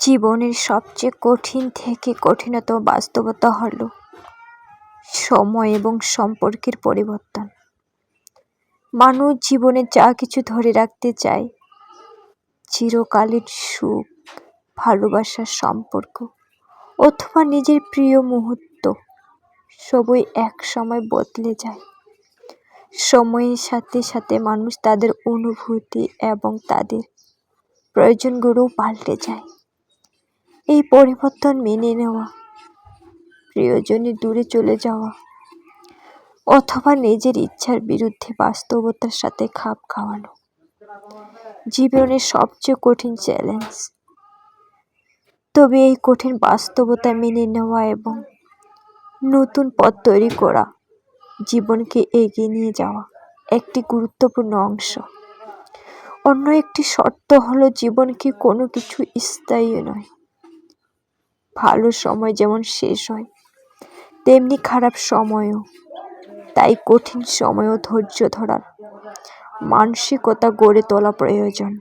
জীবনের সবচেয়ে কঠিন থেকে কঠিনতম বাস্তবতা হল সময় এবং সম্পর্কের পরিবর্তন। মানুষ জীবনে যা কিছু ধরে রাখতে চায়, চিরকালের সুখ, ভালোবাসার সম্পর্ক অথবা নিজের প্রিয় মুহূর্ত, সবই এক সময় বদলে যায়। সময়ের সাথে সাথে মানুষ তাদের অনুভূতি এবং তাদের প্রয়োজনগুলোও পাল্টে যায়। এই পরিবর্তন মেনে নেওয়া, প্রিয়জনের দূরে চলে যাওয়া অথবা নিজের ইচ্ছার বিরুদ্ধে বাস্তবতার সাথে খাপ খাওয়ানো জীবনের সবচেয়ে কঠিন চ্যালেঞ্জ। তবে এই কঠিন বাস্তবতা মেনে নেওয়া এবং নতুন পথ তৈরি করা জীবনকে এগিয়ে নিয়ে যাওয়া একটি গুরুত্বপূর্ণ অংশ। অন্য একটি শর্ত হলো জীবনকে কোনো কিছু স্থায়ী নয়। ভালো সময় যেমন শেষ হয়, তেমনি খারাপ সময়ও। তাই কঠিন সময়ও ধৈর্য ধরার মানসিকতা গড়ে তোলা প্রয়োজন।